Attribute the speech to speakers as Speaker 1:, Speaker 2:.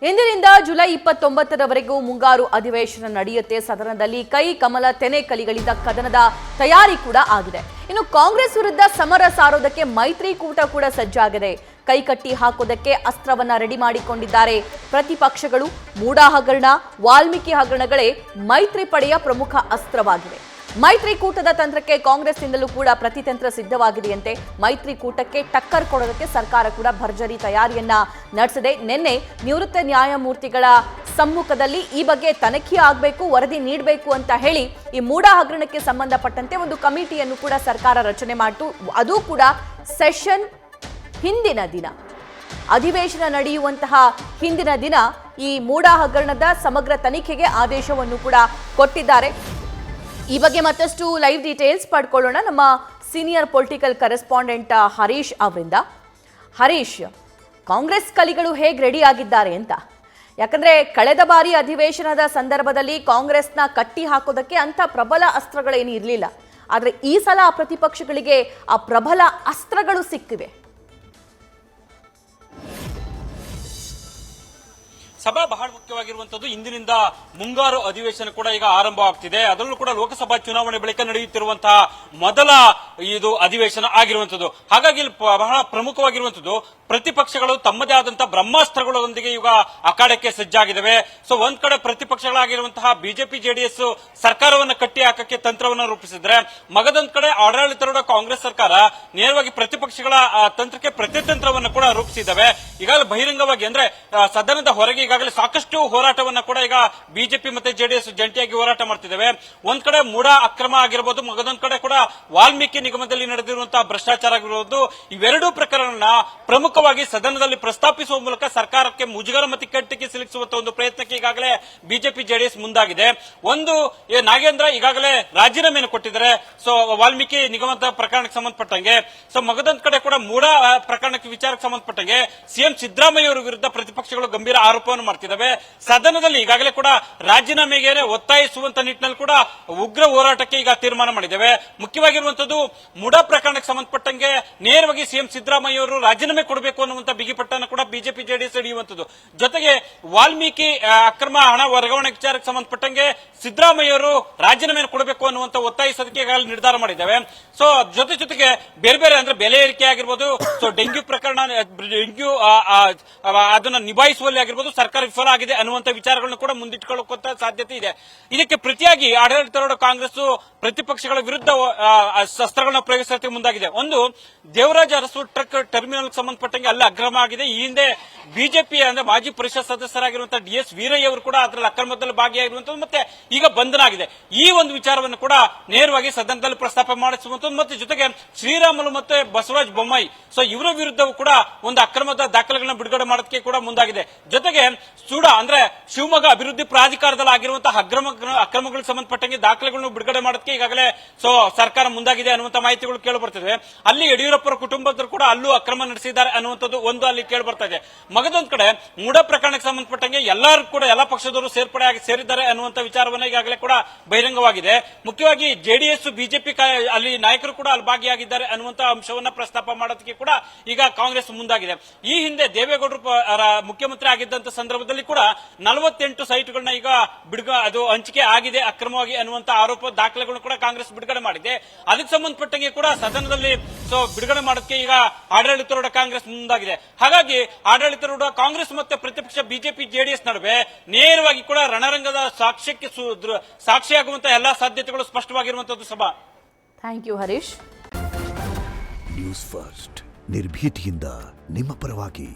Speaker 1: ಇಂದಿನಿಂದ ಜುಲೈ 29ರವರೆಗೂ ಮುಂಗಾರು ಅಧಿವೇಶನ ನಡೆಯುತ್ತೆ. ಸದನದಲ್ಲಿ ಕೈ ಕಮಲ ತೆನೆ ಕಲಿಗಳಿಂದ ಕದನದ ತಯಾರಿ ಕೂಡ ಆಗಿದೆ. ಇನ್ನು ಕಾಂಗ್ರೆಸ್ ವಿರುದ್ಧ ಸಮರ ಸಾರೋದಕ್ಕೆ ಮೈತ್ರಿಕೂಟ ಕೂಡ ಸಜ್ಜಾಗಿದೆ. ಕೈಕಟ್ಟಿ ಹಾಕೋದಕ್ಕೆ ಅಸ್ತ್ರವನ್ನ ರೆಡಿ ಮಾಡಿಕೊಂಡಿದ್ದಾರೆ ಪ್ರತಿಪಕ್ಷಗಳು. ಮೂಡಾ ಹಗರಣ, ವಾಲ್ಮೀಕಿ ಹಗರಣಗಳೇ ಮೈತ್ರಿ ಪಡೆಯ ಪ್ರಮುಖ ಅಸ್ತ್ರವಾಗಿವೆ. ಮೈತ್ರಿಕೂಟದ ತಂತ್ರಕ್ಕೆ ಕಾಂಗ್ರೆಸ್ನಿಂದಲೂ ಕೂಡ ಪ್ರತಿತಂತ್ರ ಸಿದ್ಧವಾಗಿದೆಯಂತೆ. ಮೈತ್ರಿಕೂಟಕ್ಕೆ ಟಕ್ಕರ್ ಕೊಡೋದಕ್ಕೆ ಸರ್ಕಾರ ಕೂಡ ಭರ್ಜರಿ ತಯಾರಿಯನ್ನ ನಡೆಸಿದೆ. ನಿನ್ನೆ ನಿವೃತ್ತ ನ್ಯಾಯಮೂರ್ತಿಗಳ ಸಮ್ಮುಖದಲ್ಲಿ ಈ ಬಗ್ಗೆ ತನಿಖೆ ಆಗಬೇಕು, ವರದಿ ನೀಡಬೇಕು ಅಂತ ಹೇಳಿ ಈ ಮೂಡಾ ಹಗರಣಕ್ಕೆ ಸಂಬಂಧಪಟ್ಟಂತೆ ಒಂದು ಕಮಿಟಿಯನ್ನು ಕೂಡ ಸರ್ಕಾರ ರಚನೆ ಮಾಡಿತು. ಅದು ಕೂಡ ಸೆಷನ್ ಹಿಂದಿನ ದಿನ, ಅಧಿವೇಶನ ನಡೆಯುವಂತಹ ಹಿಂದಿನ ದಿನ ಈ ಮೂಡಾ ಹಗರಣದ ಸಮಗ್ರ ತನಿಖೆಗೆ ಆದೇಶವನ್ನು ಕೂಡ ಕೊಟ್ಟಿದ್ದಾರೆ. ಈ ಬಗ್ಗೆ ಮತ್ತಷ್ಟು ಲೈವ್ ಡೀಟೇಲ್ಸ್ ಪಡ್ಕೊಳ್ಳೋಣ ನಮ್ಮ ಸೀನಿಯರ್ ಪೊಲಿಟಿಕಲ್ ಕರೆಸ್ಪಾಂಡೆಂಟ್ ಹರೀಶ್ ಅವರಿಂದ. ಹರೀಶ್, ಕಾಂಗ್ರೆಸ್ ಕಲಿಗಳು ಹೇಗೆ ರೆಡಿ ಆಗಿದ್ದಾರೆ ಅಂತ? ಯಾಕಂದ್ರೆ ಕಳೆದ ಬಾರಿ ಅಧಿವೇಶನದ ಸಂದರ್ಭದಲ್ಲಿ ಕಾಂಗ್ರೆಸ್ನ ಕಟ್ಟಿ ಹಾಕೋದಕ್ಕೆ ಅಂತ ಪ್ರಬಲ ಅಸ್ತ್ರಗಳೇನು ಇರಲಿಲ್ಲ. ಆದರೆ ಈ ಸಲ ಆ ಪ್ರತಿಪಕ್ಷಗಳಿಗೆ ಆ ಪ್ರಬಲ ಅಸ್ತ್ರಗಳು ಸಿಕ್ಕಿವೆ.
Speaker 2: ಸಭಾ ಬಹಳ ಮುಖ್ಯವಾಗಿರುವಂತದ್ದು. ಇಂದಿನಿಂದ ಮುಂಗಾರು ಅಧಿವೇಶನ ಕೂಡ ಈಗ ಆರಂಭ ಆಗ್ತಿದೆ. ಅದರಲ್ಲೂ ಕೂಡ ಲೋಕಸಭಾ ಚುನಾವಣೆ ಬಳಿಕ ನಡೆಯುತ್ತಿರುವಂತಹ ಮೊದಲ ಇದು ಅಧಿವೇಶನ ಆಗಿರುವಂತದ್ದು. ಹಾಗಾಗಿ ಬಹಳ ಪ್ರಮುಖವಾಗಿರುವಂತದ್ದು, ಪ್ರತಿಪಕ್ಷಗಳು ತಮ್ಮದೇ ಆದಂತಹ ಬ್ರಹ್ಮಾಸ್ತ್ರಗಳೊಂದಿಗೆ ಈಗ ಅಖಾಡಕ್ಕೆ ಸಜ್ಜಾಗಿದ್ದಾವೆ. ಸೊ ಒಂದ್ ಕಡೆ ಪ್ರತಿಪಕ್ಷಗಳಾಗಿರುವಂತಹ ಬಿಜೆಪಿ ಜೆಡಿಎಸ್ ಸರ್ಕಾರವನ್ನು ಕಟ್ಟಿ ಹಾಕಕ್ಕೆ ತಂತ್ರವನ್ನು ರೂಪಿಸಿದ್ರೆ, ಮಗದೊಂದ್ ಕಡೆ ಆಡಳಿತಾರೂಢ ಕಾಂಗ್ರೆಸ್ ಸರ್ಕಾರ ನೇರವಾಗಿ ಪ್ರತಿಪಕ್ಷಗಳ ತಂತ್ರಕ್ಕೆ ಪ್ರತಿತಂತ್ರವನ್ನು ಕೂಡ ರೂಪಿಸಿದ್ದಾವೆ. ಈಗಾಗಲೇ ಬಹಿರಂಗವಾಗಿ ಅಂದ್ರೆ ಸದನದ ಹೊರಗೆ ಈಗಾಗಲೇ ಸಾಕಷ್ಟು ಹೋರಾಟವನ್ನ ಕೂಡ ಈಗ ಬಿಜೆಪಿ ಮತ್ತೆ ಜೆಡಿಎಸ್ ಜಂಟಿಯಾಗಿ ಹೋರಾಟ ಮಾಡ್ತಿದ್ದಾವೆ. ಒಂದ್ ಕಡೆ ಮೂಡಾ ಅಕ್ರಮ ಆಗಿರಬಹುದು, ಮಗದೊಂದ್ ಕಡೆ ಕೂಡ ವಾಲ್ಮೀಕಿ ನಿಗಮದಲ್ಲಿ ನಡೆದಿರುವಂತಹ ಭ್ರಷ್ಟಾಚಾರ ಆಗಿರಬಹುದು. ಇವೆರಡೂ ಪ್ರಕರಣನ ಪ್ರಮುಖವಾಗಿ ಸದನದಲ್ಲಿ ಪ್ರಸ್ತಾಪಿಸುವ ಮೂಲಕ ಸರ್ಕಾರಕ್ಕೆ ಮುಜುಗರ ಮತ್ತು ಕಟ್ಟಿಗೆ ಸಿಲುಕಿಸುವಂತಹ ಒಂದು ಪ್ರಯತ್ನಕ್ಕೆ ಈಗಾಗಲೇ ಬಿಜೆಪಿ ಜೆಡಿಎಸ್ ಮುಂದಾಗಿದೆ. ಒಂದು ನಾಗೇಂದ್ರ ಈಗಾಗಲೇ ರಾಜೀನಾಮೆಯನ್ನು ಕೊಟ್ಟಿದ್ದಾರೆ. ಸೊ ವಾಲ್ಮೀಕಿ ನಿಗಮದ ಪ್ರಕರಣಕ್ಕೆ ಸಂಬಂಧಪಟ್ಟಂಗೆ. ಸೊ ಮಗದೊಂದ್ ಕಡೆ ಕೂಡ ಮೂಡಾ ಪ್ರಕರಣಕ್ಕೆ ವಿಚಾರಕ್ಕೆ ಸಂಬಂಧಪಟ್ಟಂಗೆ ಸಿಎಂ ಸಿದ್ದರಾಮಯ್ಯ ಅವರ ವಿರುದ್ಧ ಪ್ರತಿಪಕ್ಷಗಳು ಗಂಭೀರ ಆರೋಪವನ್ನು ಮಾಡ್ತಿದ್ದಾವೆ. ಸದನದಲ್ಲಿ ಈಗಾಗಲೇ ಕೂಡ ರಾಜೀನಾಮೆಗೆ ಒತ್ತಾಯಿಸುವಂತ ನಿಟ್ಟಿನಲ್ಲಿ ಕೂಡ ಉಗ್ರ ಹೋರಾಟಕ್ಕೆ ಈಗ ತೀರ್ಮಾನ ಮಾಡಿದ್ದೇವೆ. ಮುಖ್ಯವಾಗಿರುವಂತದ್ದು, ಮೂಡಾ ಪ್ರಕರಣಕ್ಕೆ ಸಂಬಂಧಪಟ್ಟಂಗೆ ನೇರವಾಗಿ ಸಿಎಂ ಸಿದ್ದರಾಮಯ್ಯ ಅವರು ರಾಜೀನಾಮೆ ಕೊಡಬೇಕು ಅನ್ನುವಂತ ಬಿಗಿಪಟ್ಟನ್ನು ಕೂಡ ಬಿಜೆಪಿ ಜೆಡಿಎಸ್ ಹಿಡಿಯುವಂತದ್ದು. ಜೊತೆಗೆ ವಾಲ್ಮೀಕಿ ಅಕ್ರಮ ಹಣ ವರ್ಗಾವಣೆ ವಿಚಾರಕ್ಕೆ ಸಂಬಂಧಪಟ್ಟಂಗೆ ಸಿದ್ದರಾಮಯ್ಯ ಅವರು ರಾಜೀನಾಮೆ ಕೊಡಬೇಕು ಅನ್ನುವಂತ ಒತ್ತಾಯಿಸೋದಕ್ಕೆ ಈಗಾಗಲೇ ನಿರ್ಧಾರ ಮಾಡಿದ್ದೇವೆ. ಸೊ ಜೊತೆಗೆ ಬೇರೆ ಬೇರೆ ಅಂದ್ರೆ ಬೆಲೆ ಏರಿಕೆ ಆಗಿರ್ಬೋದು, ಸೊ ಡೆಂಗ್ಯೂ ಪ್ರಕರಣ, ಡೆಂಗ್ಯೂ ಅದನ್ನ ನಿಭಾಯಿಸುವಲ್ಲಿ ಆಗಿರ್ಬೋದು ಸರ್ಕಾರ ವಿಫಲ ಆಗಿದೆ ಅನ್ನುವಂತ ವಿಚಾರಗಳನ್ನು ಕೂಡ ಮುಂದಿಟ್ಟುಕೊಳ್ಳುವಂತ ಸಾಧ್ಯತೆ ಇದೆ. ಇದಕ್ಕೆ ಪ್ರತಿಯಾಗಿ ಆಡಳಿತಾರೂಢ ಕಾಂಗ್ರೆಸ್ ಪ್ರತಿಪಕ್ಷಗಳ ವಿರುದ್ಧ ಶಸ್ತ್ರಗಳನ್ನ ಪ್ರಯೋಗಿಸೋಕೆ ಮುಂದಾಗಿದೆ. ಒಂದು, ದೇವರಾಜ ಅರಸು ಟ್ರಕ್ ಟರ್ಮಿನಲ್ ಸಂಬಂಧಪಟ್ಟಂಗೆ ಅಲ್ಲಿ ಅಕ್ರಮ ಆಗಿದೆ. ಈ ಹಿಂದೆ ಬಿಜೆಪಿ ಅಂದ್ರೆ ಮಾಜಿ ಪರಿಷತ್ ಸದಸ್ಯರಾಗಿರುವಂತಹ ಡಿಎಸ್ ವೀರಯ್ಯ ಅವರು ಕೂಡ ಅದರಲ್ಲಿ ಅಕ್ರಮದಲ್ಲಿ ಭಾಗಿಯಾಗಿರುವಂತದ್ದು ಮತ್ತೆ ಈಗ ಬಂಧನ ಆಗಿದೆ. ಈ ಒಂದು ವಿಚಾರವನ್ನು ಕೂಡ ನೇರವಾಗಿ ಸದನದಲ್ಲಿ ಪ್ರಸ್ತಾಪ ಮಾಡಿಸುವಂತದ್ದು. ಮತ್ತೆ ಜೊತೆಗೆ ಶ್ರೀರಾಮುಲು ಮತ್ತೆ ಬಸವರಾಜ ಬೊಮ್ಮಾಯಿ, ಸೊ ಇವರ ವಿರುದ್ಧವೂ ಕೂಡ ಒಂದು ಅಕ್ರಮದ ದಾಖಲೆಗಳನ್ನ ಬಿಡುಗಡೆ ಮಾಡೋದಕ್ಕೆ ಕೂಡ ಮುಂದಾಗಿದೆ. ಜೊತೆಗೆ ಸುಡ ಅಂದ್ರೆ ಶಿವಮೊಗ್ಗ ಅಭಿವೃದ್ಧಿ ಪ್ರಾಧಿಕಾರದಲ್ಲಿ ಆಗಿರುವಂತಹ ಅಕ್ರಮಗಳಿಗೆ ಸಂಬಂಧಪಟ್ಟಂಗೆ ದಾಖಲೆಗಳನ್ನು ಬಿಡುಗಡೆ ಮಾಡೋದಕ್ಕೆ ಈಗಾಗಲೇ ಸೊ ಸರ್ಕಾರ ಮುಂದಾಗಿದೆ ಅನ್ನುವಂತ ಮಾಹಿತಿಗಳು ಕೇಳಿ ಬರ್ತಿದೆ. ಅಲ್ಲಿ ಯಡಿಯೂರಪ್ಪರ ಕುಟುಂಬದವರು ಕೂಡ ಅಲ್ಲೂ ಅಕ್ರಮ ನಡೆಸಿದ್ದಾರೆ ಅನ್ನುವಂಥದ್ದು ಒಂದು ಅಲ್ಲಿ ಕೇಳಿ ಬರ್ತಾ ಇದೆ. ಮಗದೊಂದ್ ಕಡೆ ಮೂಡಾ ಪ್ರಕರಣಕ್ಕೆ ಸಂಬಂಧಪಟ್ಟಂಗೆ ಎಲ್ಲರೂ ಕೂಡ ಎಲ್ಲ ಪಕ್ಷದವರು ಸೇರಿದ್ದಾರೆ ಅನ್ನುವಂತ ವಿಚಾರವನ್ನ ಈಗಾಗಲೇ ಕೂಡ ಬಹಿರಂಗವಾಗಿದೆ. ಮುಖ್ಯವಾಗಿ ಜೆಡಿಎಸ್ ಬಿಜೆಪಿ ಅಲ್ಲಿ ನಾಯಕರು ಕೂಡ ಅಲ್ಲಿ ಭಾಗಿಯಾಗಿದ್ದಾರೆ ಅನ್ನುವಂತ ಅಂಶವನ್ನ ಪ್ರಸ್ತಾಪ ಮಾಡೋದಕ್ಕೆ ಕೂಡ ಈಗ ಕಾಂಗ್ರೆಸ್ ಮುಂದಾಗಿದೆ. ಈ ಹಿಂದೆ ದೇವೇಗೌಡರು ಮುಖ್ಯಮಂತ್ರಿ ಆಗಿದ್ದಂತ ಸಂದರ್ಭದಲ್ಲಿ ಕೂಡ 48 ಸೈಟ್ಗಳನ್ನ ಈಗ ಅದು ಹಂಚಿಕೆ ಆಗಿದೆ ಅಕ್ರಮವಾಗಿ ಅನ್ನುವಂತ ಆರೋಪ ದಾಖಲೆಗಳನ್ನು ಕೂಡ ಕಾಂಗ್ರೆಸ್ ಬಿಡುಗಡೆ ಮಾಡಿದೆ. ಅದಕ್ಕೆ ಸಂಬಂಧಪಟ್ಟಂಗೆ ಕೂಡ ಸದನದಲ್ಲಿ ಸೊ ಬಿಡುಗಡೆ ಮಾಡೋದಕ್ಕೆ ಈಗ ಆಡಳಿತಾರೂಢ ಕಾಂಗ್ರೆಸ್ ಮುಂದಾಗಿದೆ. ಹಾಗಾಗಿ ಆಡಳಿತಾರೂಢ ಕಾಂಗ್ರೆಸ್ ಮತ್ತೆ ಪ್ರತಿಪಕ್ಷ ಬಿಜೆಪಿ ಜೆಡಿಎಸ್ ನಡುವೆ ನೇರವಾಗಿ ಕೂಡ ರಣರಂಗದ ಸಾಕ್ಷ್ಯಕ್ಕೆ ಸಾಕ್ಷಿಯಾಗುವಂತಹ ಎಲ್ಲಾ ಸಾಧ್ಯತೆಗಳು ಸ್ಪಷ್ಟವಾಗಿರುವಂತದ್ದು. ಸಭಾ,
Speaker 1: thank you Harish.
Speaker 3: News first, ನಿರ್ಭೀತಿಯಿಂದ ನಿಮ್ಮ ಪರವಾಗಿ.